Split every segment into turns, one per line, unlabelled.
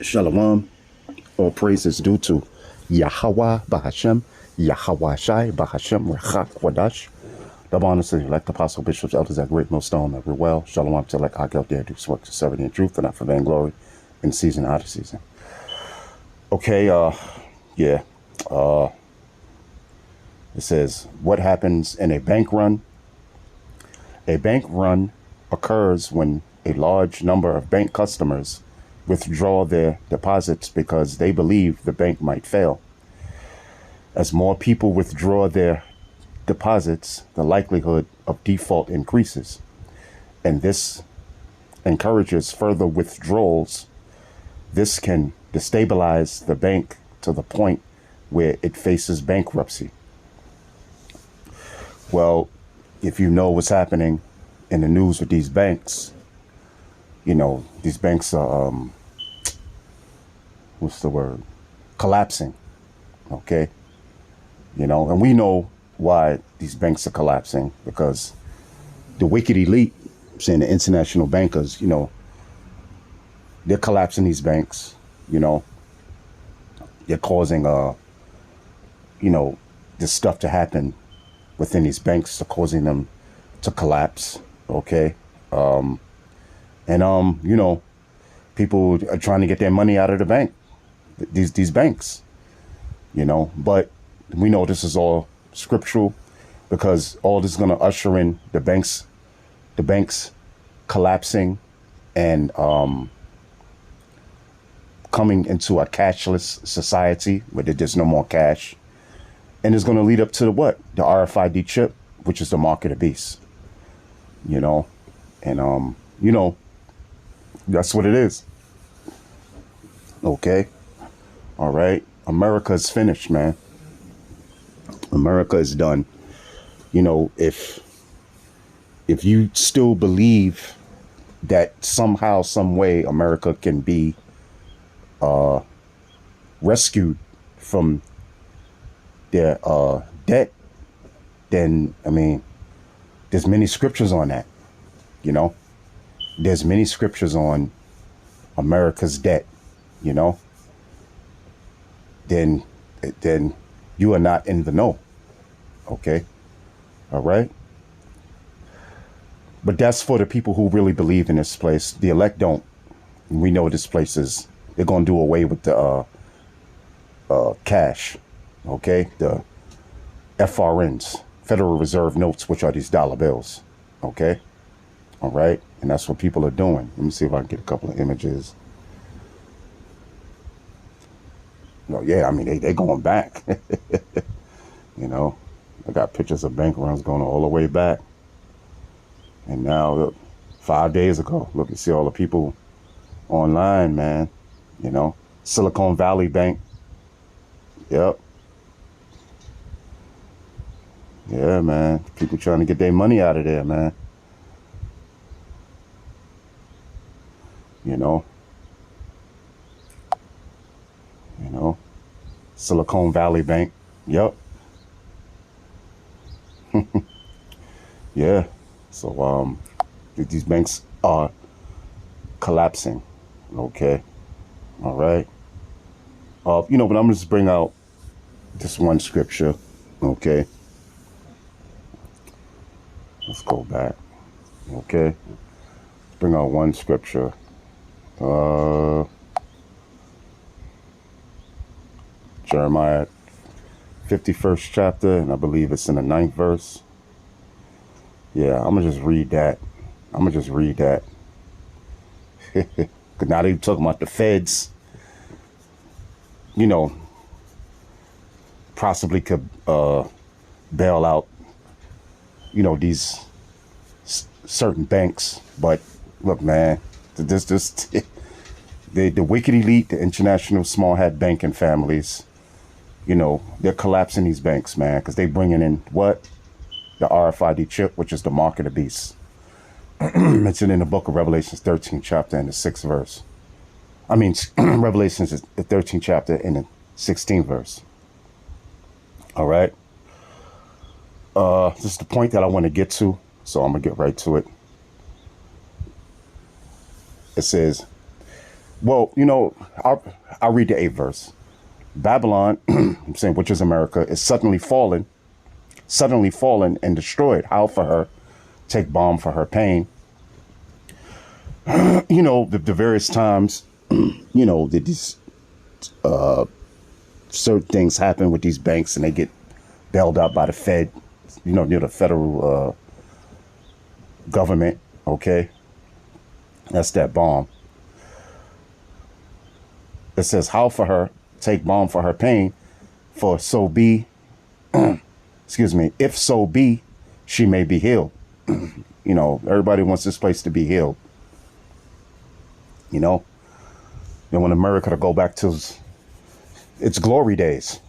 Shalom. All praise is due to Yahweh Bahashem, Yahweh Shai Bahashem, Rechak Wadash. Double honors to the elect apostles, bishops, elders at Great Millstone, every well. Shalom to elect Hagel, dare do work to serve in truth and not for vainglory, in season, out of season. Okay, yeah. It says, what happens in a bank run? A bank run occurs when a large number of bank customers withdraw their deposits because they believe the bank might fail. As more people withdraw their deposits, the likelihood of default increases, and this encourages further withdrawals. This can destabilize the bank to the point where it faces bankruptcy. Well, if you know what's happening in the news with these banks, you know, these banks are, what's the word? Collapsing. Okay. You know, and we know why these banks are collapsing, because the wicked elite, saying the international bankers, you know, they're collapsing these banks, you know, they're causing, you know, this stuff to happen within these banks, to causing them to collapse. Okay. You know, people are trying to get their money out of the bank, these banks, you know, but we know this is all scriptural, because all this is going to usher in the banks collapsing and coming into a cashless society where there's no more cash. And it's going to lead up to what? The RFID chip, which is the mark of the beast, you know, and, you know, that's what it is. Okay. All right. America's finished, man. America is done. You know, if you still believe that somehow, some way America can be rescued from their debt, then, I mean, there's many scriptures on that, you know. There's many scriptures on America's debt, you know. Then you are not in the know. Okay. All right. But that's for the people who really believe in this place. The elect don't. We know this place is, they're going to do away with the cash. Okay. The FRNs, Federal Reserve Notes, which are these dollar bills. Okay. All right. And that's what people are doing. Let me see if I can get a couple of images. No, yeah, I mean, they're going back. You know, I got pictures of bank runs going all the way back. And now, look, 5 days ago, look, you see all the people online, man. You know, Silicon Valley Bank. Yep. Yeah, man. People trying to get their money out of there, man. You know. You know. Silicon Valley Bank. Yep. Yeah. So these banks are collapsing. Okay. All right. You know, but I'm just bring out this one scripture. Okay. Let's go back. Okay. Bring out one scripture. Jeremiah 51st chapter, and I believe it's in the 9th verse. Yeah, I'm going to just read that. Because now they're talking about the feds, you know, possibly could bail out, you know, these certain banks. But look, man, the wicked elite, the international small hat banking families, you know, they're collapsing these banks, man, because they bringing in what? The RFID chip, which is the mark of the beast. Mentioned in the book of Revelations 13 chapter and the 6th verse. I mean, Revelations is the 13th chapter and the 16th verse. All right. This is the point that I want to get to, so I'm going to get right to it. It says, Well, I'll read the 8th verse. Babylon, I'm saying, which is America, is suddenly fallen and destroyed. How for her? Take balm for her pain. The various times, that these certain things happen with these banks and they get bailed out by the Fed, near the federal government. Okay. That's that balm. It says, how for her? Take balm for her pain. For so be, excuse me, if so be, she may be healed. Everybody wants this place to be healed. They want America to go back to its glory days.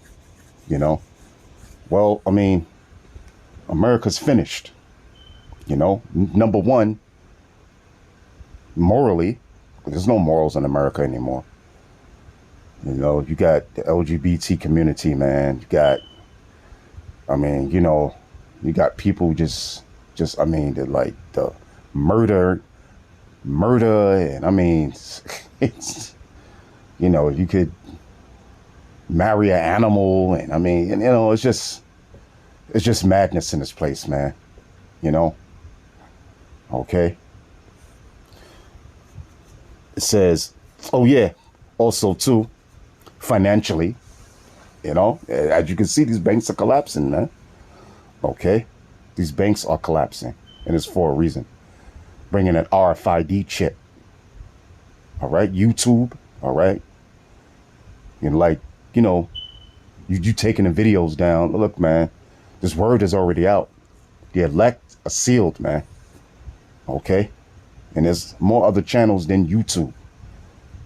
Well, I mean, America's finished. Number one, morally, there's no morals in America anymore. You got the LGBT community, man. You got people that like the murder, and it's, you could marry an animal, and it's just madness in this place, man. Okay. It says, oh yeah, also too, financially, as you can see, these banks are collapsing, man. Okay. These banks are collapsing, and it's for a reason. Bringing an RFID chip. All right. YouTube. All right. You taking the videos down. Look, man, this word is already out. The elect are sealed, man. Okay. And there's more other channels than YouTube.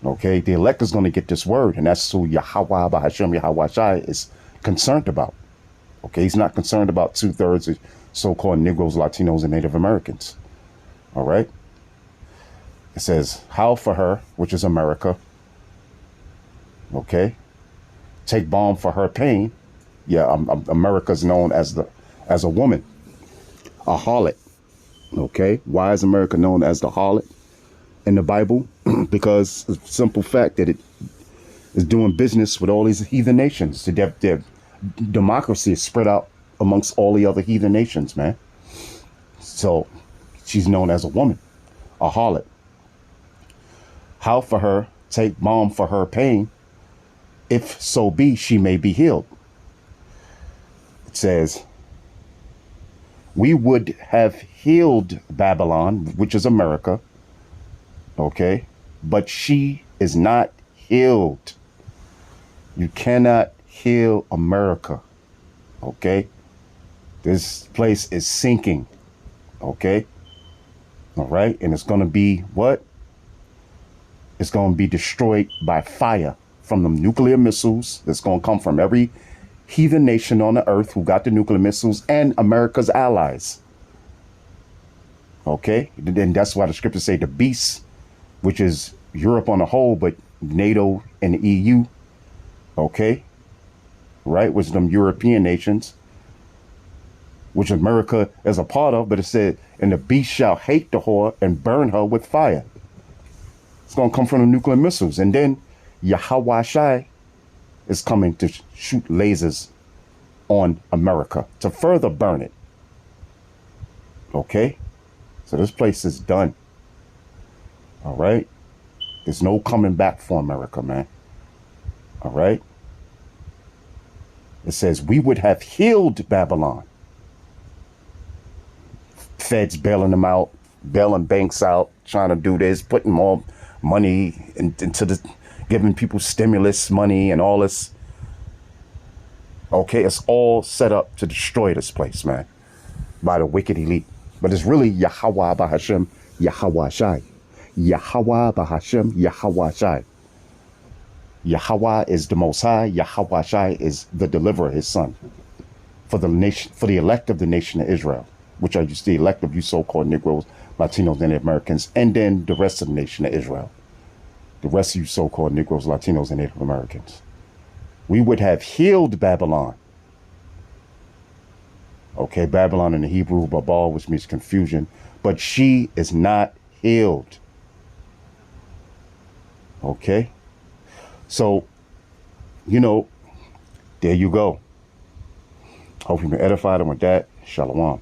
Okay. The elect is going to get this word, and that's who Yahweh Bahashem Yahweh Shai is concerned about. Okay. He's not concerned about 2/3 of so-called Negroes, Latinos, and Native Americans. All right. It says, how for her, which is America. Okay. Take balm for her pain. Yeah. America's known as a woman, a harlot. Okay. Why is America known as the harlot in the Bible? Because the simple fact that it is doing business with all these heathen nations. Their democracy is spread out amongst all the other heathen nations, man. So she's known as a woman, a harlot. How for her? Take balm for her pain. If so be, she may be healed. It says, we would have healed Babylon, which is America. Okay. But she is not healed. You cannot heal America. Okay. This place is sinking. Okay. All right. And it's going to be what? It's going to be destroyed by fire from the nuclear missiles that's going to come from every heathen nation on the earth who got the nuclear missiles and America's allies. Okay. And that's why the scriptures say the beast, which is Europe on the whole, but NATO and the EU. Okay. Right. Which them European nations, which America is a part of. But it said, and the beast shall hate the whore and burn her with fire. It's going to come from the nuclear missiles. And then Yahweh Shai is coming to shoot lasers on America to further burn it. Okay. So this place is done. All right. There's no coming back for America, man. All right. It says we would have healed Babylon. Feds bailing them out, bailing banks out, trying to do this, putting more money into giving people stimulus money and all this. Okay, it's all set up to destroy this place, man, by the wicked elite. But it's really Yahweh Bahashem, Yahweh Shai. Yahweh Bahashem, Yahweh Shai. Yahweh is the Most High. Yahweh Shai is the deliverer, his son, for the nation, for the elect of the nation of Israel, which are just the elect of you so-called Negroes, Latinos, and Americans, and then the rest of the nation of Israel. The rest of you so-called Negroes, Latinos, and Native Americans. We would have healed Babylon. Okay, Babylon in the Hebrew, Babal, which means confusion. But she is not healed. Okay. So, you know, there you go. Hope you've been edified, and with that, shalom.